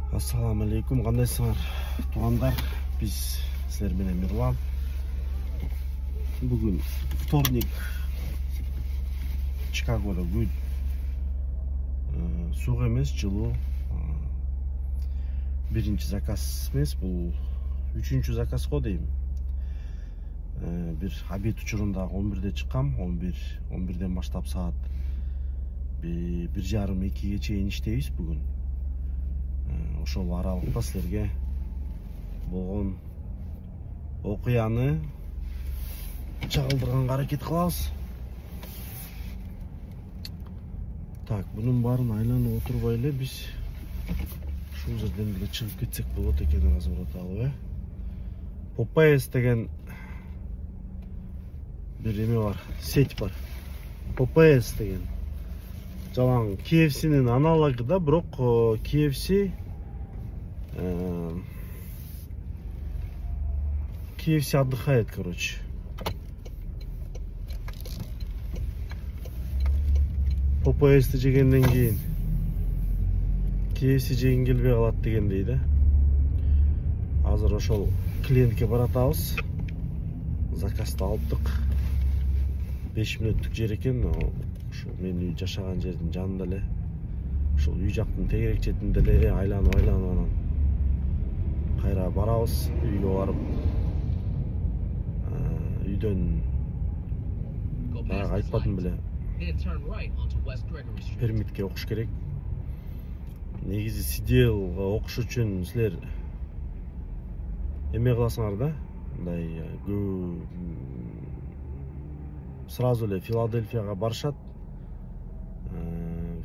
Ассаламу алейкум, кандайсыңар туугандар? Биз силер менен Мирлан. Бүгүн вторник, Чикагодо күн суық эмес, жылуу. Биринчи заказ эмес, бул үчүнчү заказ го дейм. Бир обед учурунда 11-де чыккам, 11-ден баштап саат 1:30-2-ге чейин иштейбиз бүгүн. Ошол аралыкта силерге болгон окуяны чагылдырганга аракет кылабыз. Так, бунун баарын айланып отурбай эле биз ушул жерден деле чыгып кетсек болот экенин азыр аталы. Popeyes деген бир эме бар, сеть бар. Popeyes деген жалаң KFC'нин аналогу да, бирок KFC отдыхает, короче. Popeyes'ти жегенден кийин KFC жегин келбей калат дегендей да. Азыр ошол клиентке баратабыз. Заказды алыптык. 5 мүнөттүк жер экен. Ошол мен үй жашаган жердин жанында эле. Ошол үй жактын тегерек четинде эле айланып анан кайра барабыз. Үйгө барып үйдөн айтпадым беле. Пермитке окуш керек. Негизи сиделга окуш үчүн силер эме кыласыңар да, мындай сразу эле Филадельфияга барышат.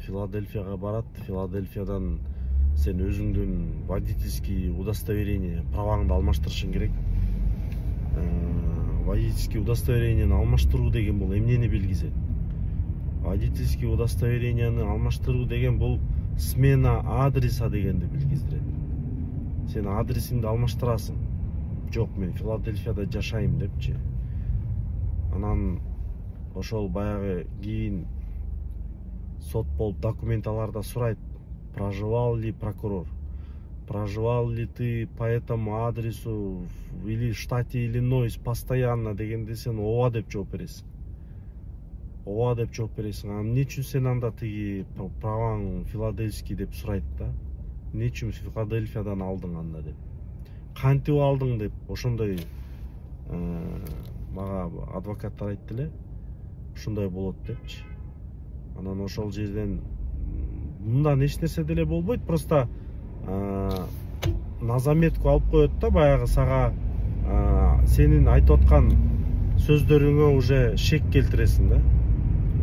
Филадельфияга барат. Филадельфиядан сен өзүңдүн водительский удостоверение, праваңды алмаштырышың керек. Водительский удостоверениени алмаштыруу деген бул эмнени билгизет? Водительский удостоверениени алмаштыруу деген бул смена адреса дегенди билгиздирет. Сен адресиңди алмаштырасың. Жок, мен Филадельфияда жашайм депчи. Анан ошол баягы кийин сот болуп документаларда сурайт: проживал ли прокурор, проживал ли ты по этому адресу или в штате Иллинойс постоянно дегенде сен ооба деп жооп бересиң. Ооба деп жооп бересиң. А эмне үчүн сен анда тиги праваң Филадельский деп сурайт да? Эмне үчүн Филадельфиядан алдың анда деп? Кантип алдың деп ошондой мага адвокаттар айтты эле. Ушундай болот депчи. Анан ошол жерден мындан эч нерсе деле болбойт, просто на заметку алып коет да, баягы сага сенин айтып аткан сөздөрүңө уже шек келтиресиң да.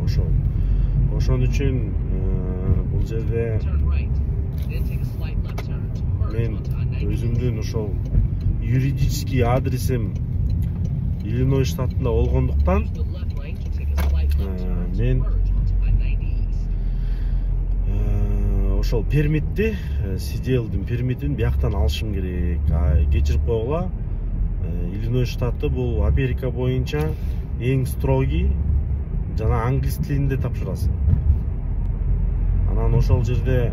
Ошон үчүн бул жерде мен өзүмдүн ошол юридический адресим Иллинойс штатында болгондуктан мен ошол пермитти, сиделдин пермитин бияктан алышым керек. Кечирип койгула. Иллинойс штаты бул Америка боюнча эң строгий жана англис тилинде тапшырасың. Анан ошол жерде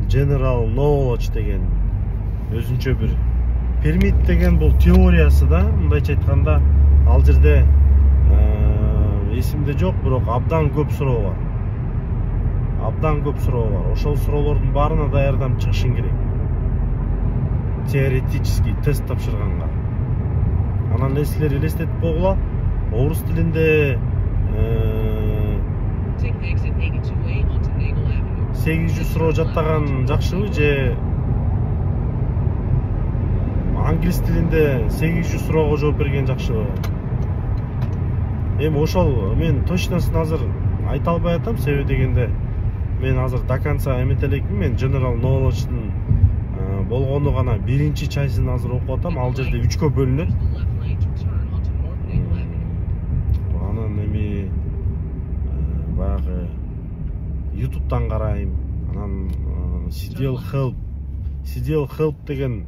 general knowledge деген өзүнчө бир пермит деген бул теориясы да, мындайча айтканда, ал жерде эсимде жок, бирок абдан көп суроо бар. Ошол суроолордун баарына даярданып чыгышың керек. Теоретический тест тапшырганга. Анан силер элестетип койгула, орус тилинде 800 суроо жаттаган жакшыбы же англис тилинде 800 суроого жооп берген жакшыбы? Эми ошол мен точносын азыр айта албай атам, себеби дегенде мен азыр до конца эмете элекмин. Мен general knowledge'дын болгону гана биринчи чайсын азыр окуп атам. Ал жерде 3кө бөлүнөт. Анан эми баягы YouTube'дан карайм. Анан Сидел Help деген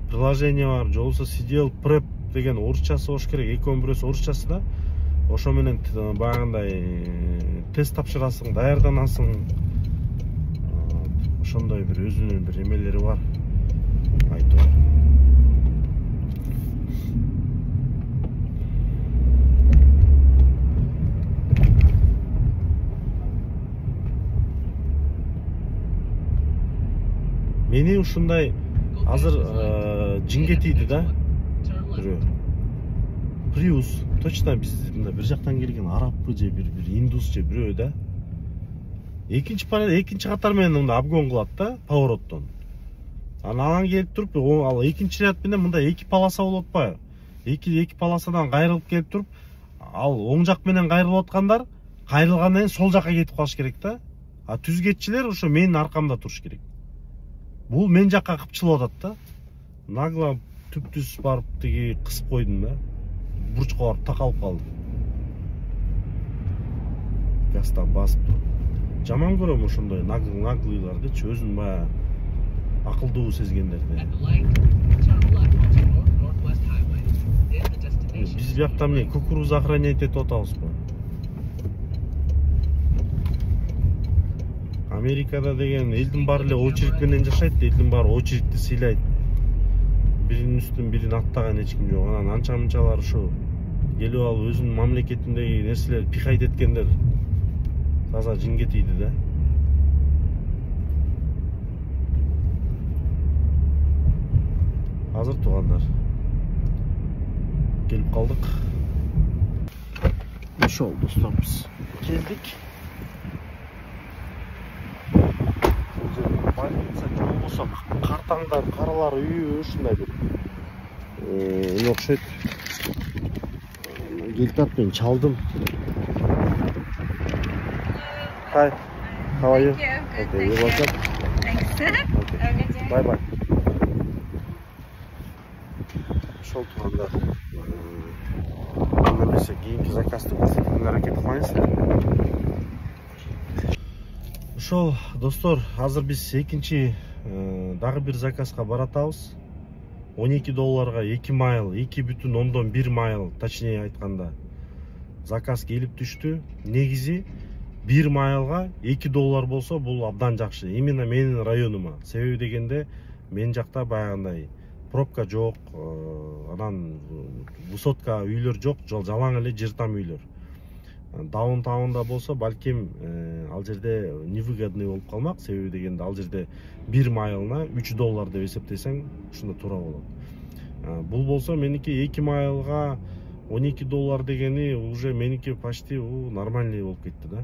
приложение бар. Же болбосо Сидел Prep деген орусчасы болуш керек. Экөөнүн бирөөсү орусчасы да. Ошо менен баягындай тест тапшырасың, даярданасың. ошондой бир өзүнүн бир эмелери бар. Айтор. Мени ушундай азыр жинге тийди да. Бирөө. Prius, точно биз мында бир жактан келген арабпы же бир индус же бирөө да. Экинчи катар менен мында обгон кылат да, повороттон. Анан келип туруп, ал экинчи ряд менен мында эки полоса болуп атпайбы? Эки полосадан кайрылып келип туруп, ал оң жак менен кайрылып аткандар кайрылгандан кийин сол жакка кетип калыш керек да. А түзгетчилер ошо менин аркамда туруш керек. Бул мен жакка кыпчылып атат да. Нагло түп-түз барып тиги кысып койдум да. Бурчка барып такалып калдым. Гастан басып туруп. Жаман көрөм ошондой наглыйлардычы, өзүн баягы акылдуу сезгендерди. Биз биякта эмне кукуруза охранять этип атабызбы? Америкада деген элдин баары эле очередь менен жашайт, элдин баары очередти сыйлайт. Биринин үстүн бирин аттаган эч ким жок. Анан анча-мынчалар ушу келип алып өзүнүн мамлекетиндеги нерселерди пихайт эткендер таза жинге тийди да. Азыр туугандар келип калдык. Ошол достор биз келдик. Больница же болбосо картаңдар, каралар үйү ушундай бир эме окшойт. Келтап мен чалдым. Hi, how are you? Okay, you're welcome. Thanks. Okay. Bye bye. Ошол туугандар. Немесе кийинки заказды көрсөтүүнү аракет кылмайсыздар. Ошол достор, азыр биз экинчи дагы бир заказга баратабыз. $12 2 майл, 2,1 майл, точнее айтканда. Заказ келип түштү. Негизи 1 майлга $2 болсо бул абдан жакшы. Именно менин районума. Себеби дегенде мен жакта баягындай пробка жок, анан высотка үйлөр жок, жалаң эле жыртам үйлөр. Даунтаунда болсо балким ал жерде невыгодный болуп калмак, себеби дегенде ал жерде 1 майлына $3 деп эсептесең, ушунда туура болот. Бул болсо меники 2 майлга $12 дегени уже меники почти нормальный болуп кетти да.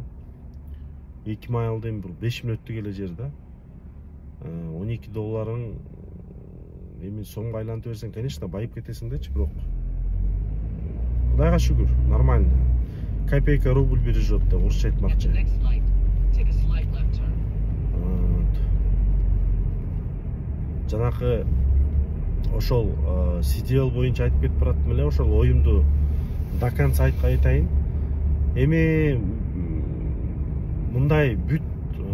2 майлдын бир 5 мүнөттүк эле жер да. $12 эми сомго айлантып берсең, конечно, байып кетесиң дечи, бирок Кудайга шүгүр, нормально. Копейка рубль бережет, да, орусча айтмакчы. Жанакы ошол CDL боюнча айтып кетип бараттым эле, ошол оюмду до конца айтайын. Эми мындай бүт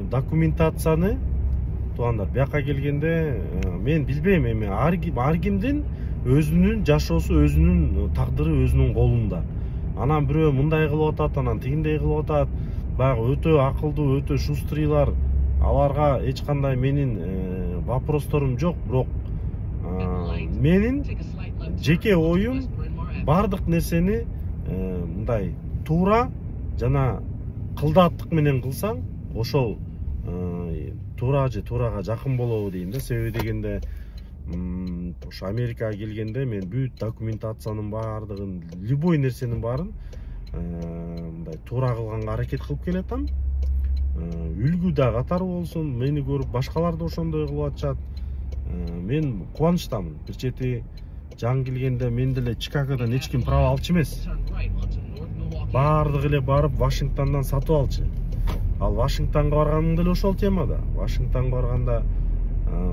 документацияны туугандар бияка келгенде мен билбейм, эми ар кимдин өзүнүн жашоосу, өзүнүн тагдыры өзүнүн колунда. Анан бирөө мындай кылып атат, анан тигиндей кылып атат. Баягы өтө акылдуу, өтө шустрыйлар. Аларга эч кандай менин вопросторум жок, бирок менин жеке оюм бардык нерсени мындай туура жана кылдаттык менен кылсаң, ошол туура же туурага жакын болобу дейм да. Себеби дегенде ошо Америкага келгенде мен бүт документациянын баардыгын, любой нерсенин баарын мындай туура кылганга аракет кылып келатам. Үлгү да катары болсун, мени көрүп башкалар да ошондой кылып атышат. Мен кубанычтамын. Бир чети жан келгенде мен деле Чикагодон эч ким права алчу эмес. Баардыгы эле барып Вашингтондан сатып алчу. Ал Вашингтонго барганым деле ошол темада. Вашингтонго барганда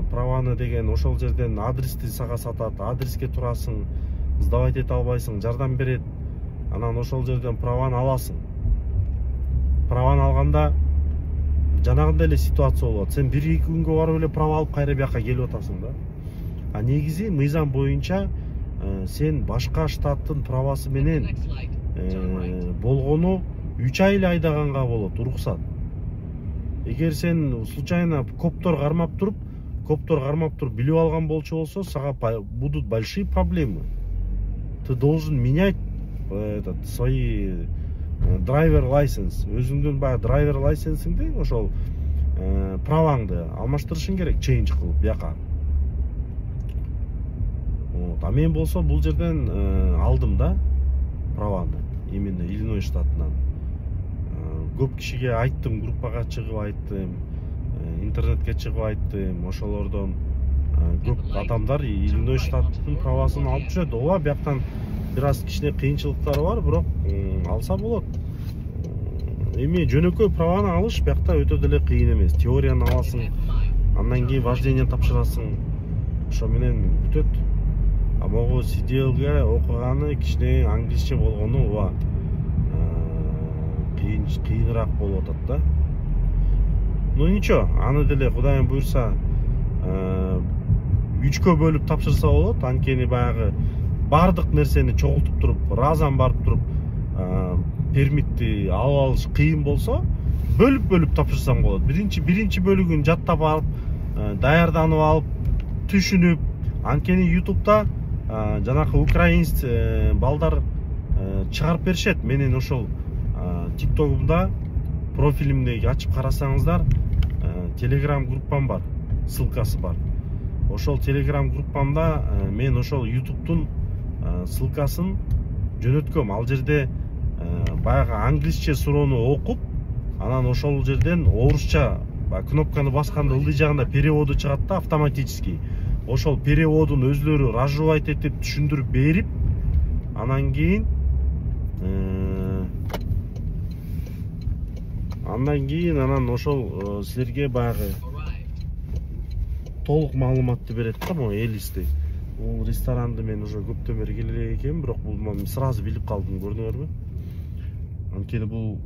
праваны деген ошол жерден адрести сага сатат, адреске турасың, сдавать эте албайсың, жардам берет. Анан ошол жерден праваны аласың. Праваны алганда жанагындай эле ситуация болот. Сен 1-2 күнгө барып эле права алып кайра бияка келип атасың да. А негизи мыйзам боюнча сен башка штаттын правасы менен болгону 3 ай эле айдаганга болот, уруксат. эгер сен случайно коптор кармап туруп билип алган болчу болсо, сага будут большие проблемы. Ты должен менять свои драйвер лайсенс. Өзүңдүн баягы драйвер лайсенсиңди, ошол праваңды алмаштырышың керек, чейнж кылып бияка. А мен болсо бул жерден алдым да праваны, именно Иллинойс штатынан. Көп кишиге айттым, группага чыгып айттым, интернетке чыгып айттым, ошолордон көп адамдар Иллинойс штатынын правасын алып жүрөт. Ооба, бияктан бир аз кичине кыйынчылыктары бар, бирок алса болот. Эми жөнөкөй праваны алыш биякта өтө деле кыйын эмес. Теорияны аласың, андан кийин вождение тапшырасың. Ошо менен бүтөт. А могу CDL-ге окуганы кичине англисче болгону ооба кыйыныраак болуп атат да. Ну ничего, аны деле Кудайым буйрса 3кө бөлүп тапшырса болот. Анткени баягы бардык нерсени чогултуп туруп, разан барып туруп пермитти алып алыш кыйын болсо, бөлүп тапшырсаң болот. Биринчи бөлүгүн жаттап алып, даярданып алып, түшүнүп, анткени YouTube'да жанакы украинец балдар чыгарып беришет. Менин ошол TikTok'умда профилимдеги ачып карасаңыздар, Telegram группам бар, ссылкасы бар. Ошол Telegram группамда мен ошол YouTube'тун ссылкасын жөнөткөм. Ал жерде баягы англисче суроону окуп, анан ошол жерден орусча кнопканы басканда ылдый жагында переводу чыгат да автоматически. Ошол переводун өзлөрү разжевать этип түшүндүрүп берип, анан кийин ошол силерге баягы толук маалыматты берет да, могу Элисти. Бул ресторанды мен уже көптөн бери келе экенмин, бирок бул мен сразу билип калдым, көрдүңөрбү? Анткени бул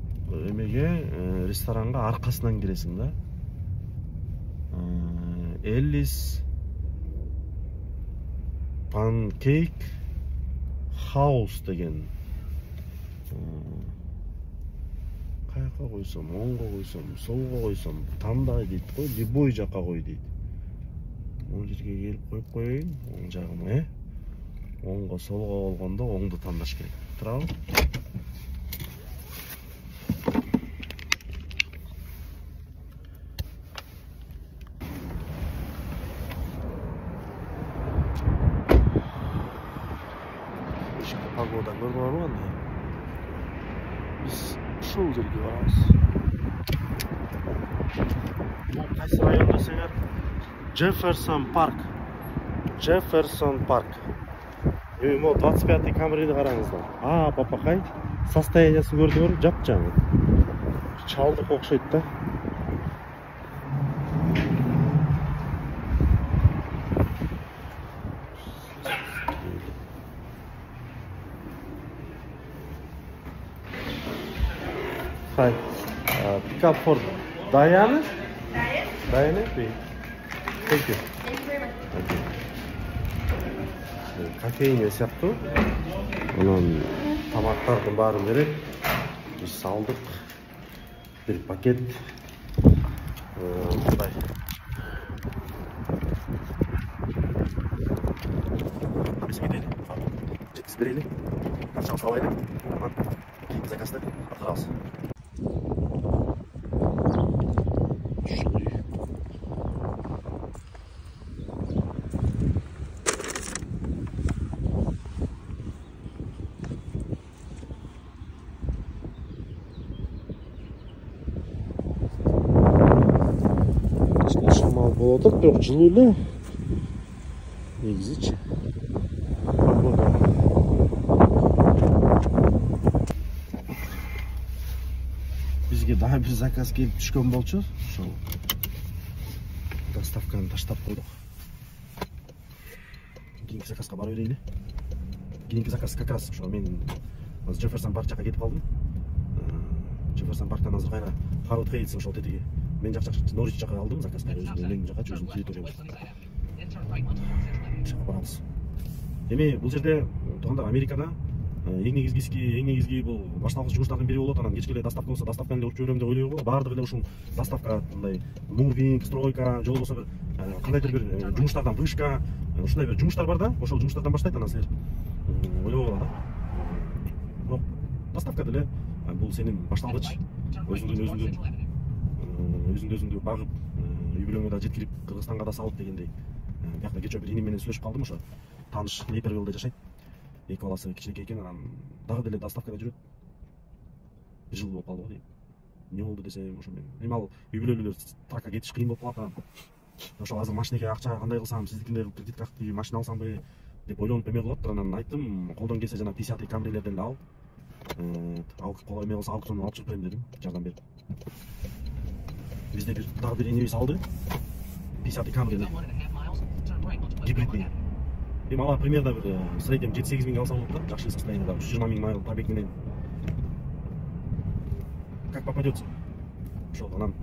эмеге ресторанга аркасынан киресиң да. Элис Pancake House деген. Каяка койсом, оңго койсом, солго койсом, тандай дейт го, любой жака кой дейт. Ол жерге келип коюп коеюн, оң жагыма, оңго солго болгондо оңду тандаш керек. Турабы? Погода көрүп анда. Биз ушул жерге барабыз. Кайсы район десеңер? Джефферсон парк. Mo 25 Camry'ni караңыздар. Папакай. Состояниясын көрдүңөр, жапжаңы. Чалдык окшойт да. Hi. Pick up for Diana? Diana, please. Thank you. Thank you very much. Кофейня сыяктуу. Анан тамактардын баарын берет. Биз салдык. Бир пакет. Мындай. Берели. Канча салайлы. Заказды. Раз. Шамал болот, бирок жылуу эле. Негизичи. Погода. Бизге дагы бир заказ келип түшкөн болчу. Ошол доставканы таштап койдук. Кийинки заказга бара берели. Кийинки заказ как раз ошо мен Джефферсон парк жака кетип калдым. Джефферсон парктан азыр кайра Харвард Хейтс ошол тетиги. Мен жак Норвич жака алдым заказ, мен жака өзүм территориям. Жака барабыз. Эми бул жерде туугандар Америкада эң негизги бул башталгыч жумуштардын бири болот. Анан кечке эле доставка болсо доставканы эле уруп жиберем деп ойлойбу. Баардыгы эле ушул доставка, мындай мувинг, стройка, же болбосо бир кандайдыр бир жумуштардан вышка, ушундай бир жумуштар бар да, ошол жумуштардан баштайт. Анан силер ойлоп алган да. Бирок доставка деле бул сенин башталгыч өзүңдү багып үй бүлөңө да жеткирип, Кыргызстанга да салып дегендей. Биякта кечээ бир иним менен сүйлөшүп калдым, ошо тааныш Лейпервиллде жашайт. Эки баласы кичинекей экен, анан дагы деле доставкада жүрөт. Бир жыл болуп калды го дейм. Эмне болду десем, ошо мен эми ал үй бүлөлүүлөр тракка кетиш кыйын болуп калат. Анан ошо азыр машинеге акча кандай кылсам, сиздикиндей кылып кредитке машина алсамбы деп ойлонуп эме кылып атып. Анан айттым, колдон келсе жана 50 Камрилерден эле ал колой эме болсо аукциондон алып чыгып берем дедим, жардам берип. Бизде дагы бир инебиз алды 50 Камрини гибридный. Эми ала примерно бир среднем 7-8 миңге алса болот да, жакшы состояниеда, 20 миң майл пробег менен. Как попадется. Ошол анан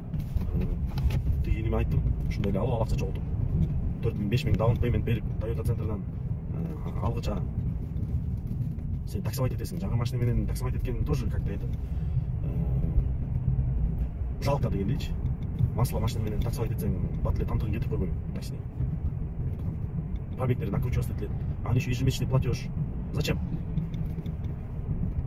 тиги неме айттым, ушундай эле алып акча чогултуп 4 миң 5 миң даун пеймент берип Toyota центрдан алгыча сен таксовать этесиң. Жаңы машина менен таксовать эткен тоже как-то это жалко дегендейчи. Масло машина менен таксовать этсең бат эле тамтыгын кетип койбойбу таксини. Пробегтери накручиваться этилет. А еще ежемесячный платеж. Зачем?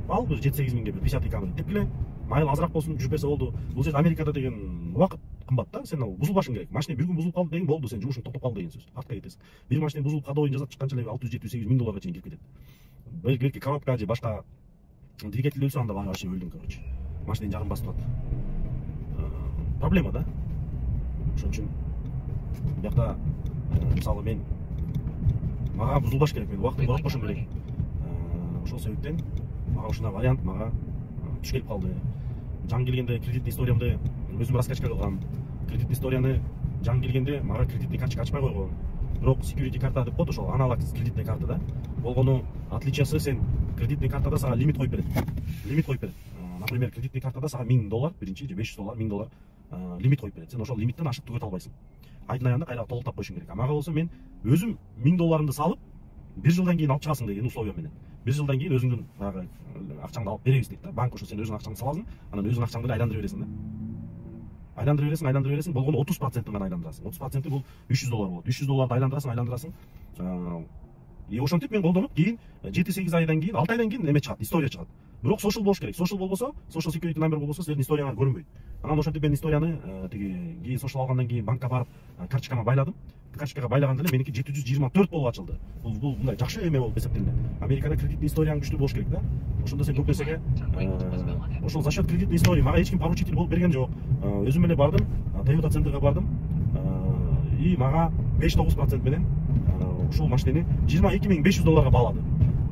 Ал бир 7-8 миңге бир 50 Камри тепкиле, майыл азыраак болсун, жүрүп берсе болду. Бул жерде Америкада деген убакыт кымбат да, сен ал бузулбашың керек. Машина бир күн бузулуп калды деген болду, сен жумушуң токтоп калды деген сөз. Артка кетесиң. Бир машина бузулуп кадоойун жасап чыкканча эле 600-700-800 миң долларга чейин кирип кетет. Белки коробка же башка двигатель өлсө анда вообще өлдүң, короче. Машинанын жарым басып турат. Проблема да. Ошон үчүн биякта мисалы мен мага бузулбаш керек, мен убактын коротпошум керек. Ошол себептен мага ушундай вариант мага түш келип калды. Жаңы келгенде кредитный историямды өзүм раскачка кылгам. Кредитный историяны жаңы келгенде мага кредитный карточка ачпай койгон. Бирок security карта деп коет, ошол аналог кредитный карта да. Болгону отличиясы сен кредитный картада сага лимит коюп берет. Лимит коюп берет. Например, кредитный картада сага $1000 биринчи же $500, $1000 лимит коюп берет. Сен ошол лимиттен ашык түгөтө албайсың. Айдын аягында кайра толуктап коюшуң керек. Мага болсо мен өзүм $1000 салып, 1 жылдан кийин алып чыгасың деген условия менен. 1 жылдан кийин өзүңдүн баягы акчаңды алып беребиз дейт да. Банк ошо сен өзүң акчаңды саласың, анан өзүң акчаңды эле айландыра бересиң да. Айландыра бересиң, болгону 30%-ын гана айландырасың. 30%-ы бул $300 болот. $300 айландырасың. Ошентип мен колдонуп, кийин 7-8 айдан кийин, 6 айдан кийин эме чыгат, история чыгат. Бирок social болуш керек. Social болбосо, social security number болбосо силердин историяңар көрүнбөйт. Анан ошентип мен историяны тиги кийин social алгандан кийин банкка барып карточкама байладым. Карточкага байлаганда эле меники 724 болуп ачылды. Бул мындай жакшы эме болуп эсептелинет. Америкада кредитный историяң күчтүү болуш керек да. Ошондо сен көп нерсеге ошол за счет кредитный история мага эч ким поручитель болуп берген жок. Өзүм эле бардым, Toyota центрге бардым. И мага 5-9% менен ушул машинени $22.500 баалады.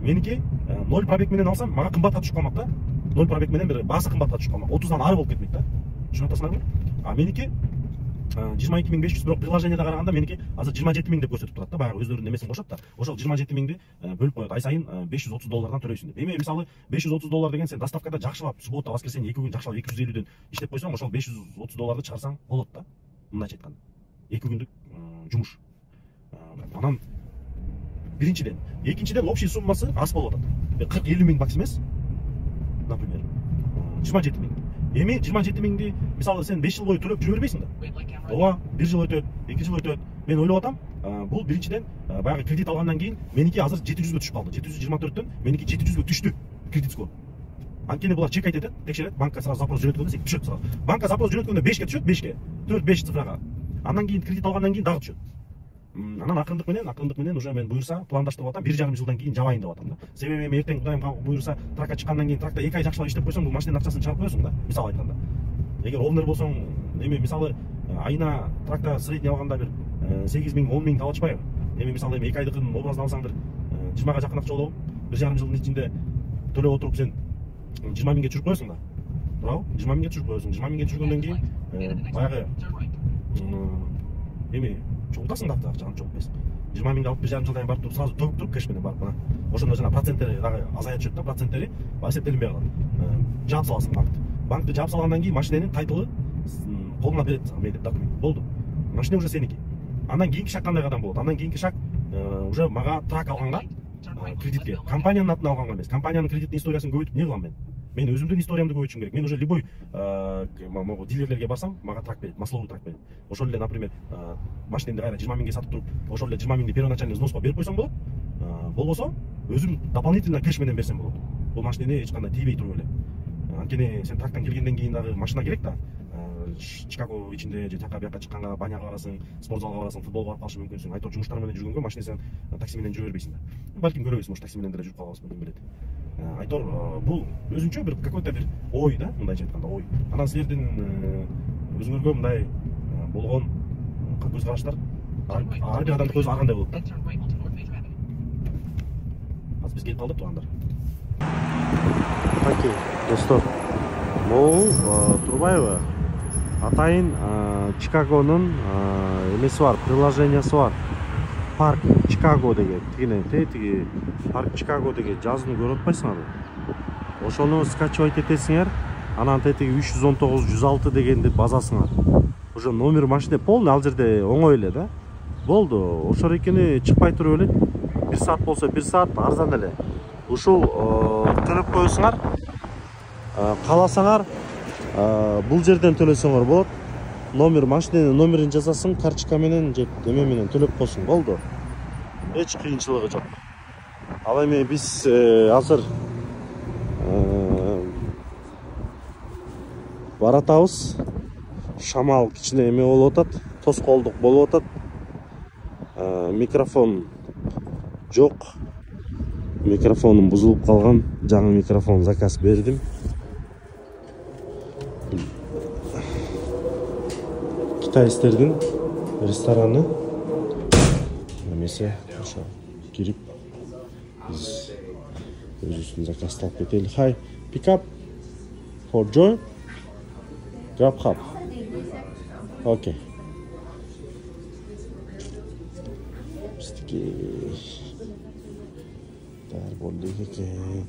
Меники 0 пробег менен алсам мага кымбатка түшүп калмак да. 0 пробег менен бир баасы кымбатка түшүп калмак. 30дан ары болуп кетмек да. Түшүнүп атасыңарбы? А меники 22.500, бирок приложениеде караганда меники азыр 27.000 деп көрсөтүп турат да. Баягы өздөрүнүн немесин кошот да. Ошол 27.000ди бөлүп коет. Ай сайын $530 төлөйсүң деп. Эми мисалы $530 деген сен доставкада жакшылап суббота, воскресенье 2 күн жакшылап 250ден иштеп койсоң, ошол $530 чыгарсаң болот да. Мындайча айтканда. 2 күндүк жумуш. Анан биринчиден, экинчиден общий суммасы аз болуп атат. 40-50 миң бакс эмес. Например, 27 миң. Эми 27 миңди мисалы сен 5 жыл бою төлөп жүрө бербейсиң да. Ооба, 1 жыл өтөт, 2 жыл өтөт. Мен ойлоп атам, бул биринчиден баягы кредит алгандан кийин меники азыр 700ге түшүп калды. 724дөн меники 700ге түштү кредит скор. Анткени булар чек айтат, текшерет, банкка сразу запрос жөнөткөндө сен түшөт сразу. Банкка запрос жөнөткөндө 5ке түшөт, 5ке. 4-5 цифрага. Андан кийин кредит алгандан кийин дагы түшөт. Анан акырындык менен уже мен буюрса пландаштырып атам, 1,5 жылдан кийин жабайын деп атам да. Себеби эми эртең Кудайым буюрса тракка чыккандан кийин тракта 2 ай жакшылап иштеп койсоң, бул машинанын акчасын чыгарып коесуң да. Мисалы айтканда. Эгер овнер болсоң, эми мисалы айына тракта средний алганда бир 8 миң, 10 миң таап атышпайбы? Эми мисалы 2 айдыкын образын алсаң бир 20га жакын акча болобу? 1,5 жылдын ичинде төлөп отуруп сен 20 миңге түшүрүп коесуң да. Туурабы? 20 миңге түшүрүп коесуң. 20 миңге түшүргөндөн кийин баягы эми чогултасың да акчаны чогулуп бересиң. 20 миңди алып 1,5 жылдан барып туруп сразу төгүп туруп кеш менен барып ошондо жана проценттери дагы азая түшөт да, проценттери эсептелинбей калат. Жаап саласың банкты. Банкты жаап салгандан кийин машинанын тайтылы колуна берет деп документ. Болду. Машина уже сеники. Андан кийинки шаг кандай кадам болот? Андан кийинки шаг уже мага трак алганга кредитке компаниянын атына алганга эмес. Компаниянын кредиттик историясын көбөйтүп не кылам мен? Мен өзүмдүн историямды көбөйтүшүм керек. Мен уже любой могу дилерлерге барсам, мага трак берет, масловый трак берет. Ошол эле, например, машинемди кайра 20 миңге сатып туруп, ошол эле 20 миңди первоначальный взноска берип койсом болот. Болбосо, өзүм дополнительно кэш менен берсем болот. Бул машинени эч кандай тийбей туруп эле. Анткени сен трактан келгенден кийин дагы машина керек да. Чикаго ичинде же жака бияка чыкканга, баняга барасың, спорт залга барасың, футболго барып калышы мүмкүнсүң. Айтор жумуштар менен жүргөнгө машина сен такси менен жүрө бербейсиң да. Балким көрөбүз, может такси менен деле жүрүп калабызбы, ким билет. Айтор бул өзүнчө бир какой-то бир ой да, мындайча айтканда ой. Анан силердин өзүңөргө мындай болгон көз караштар ар бир адамдын көзү ар кандай болот да. Азыр биз келип калдык туугандар. Такие, достор. Могул Турбаева атайын Чикагонун эмеси бар, приложениясы бар. Парк Чикаго деген, тиги Парк Чикаго деген жазууну көрүп атпайсыңарбы? Ошону скачивать этесиңер, анан тиги 319-106 дегенди базасыңар. Уже номер машина полный, ал жерде оңой эле да. Болду, ошол экени чыкпай туруп эле 1 саат болсо 1 саат арзан эле. Ушул төлөп коесуңар. Кааласаңар бул жерден төлөсөңөр болот. Номер машиненин номерин жазасың, карточка менен же эме менен төлөп койсуң, болду. Эч кыйынчылыгы жок. Ал эми биз азыр баратабыз. Шамал кичине эме болуп атат, тоскоолдук болуп атат. Микрофон жок. Микрофонум бузулуп калган. Жаңы микрофон заказ бердим. Китайстардын рестораны. Эмесе ошо кирип биз өзүбүздүн заказды алып кетели. Hi, pick up for Joy. Grab hub. Okay. Bizdeki dar boldu eкен.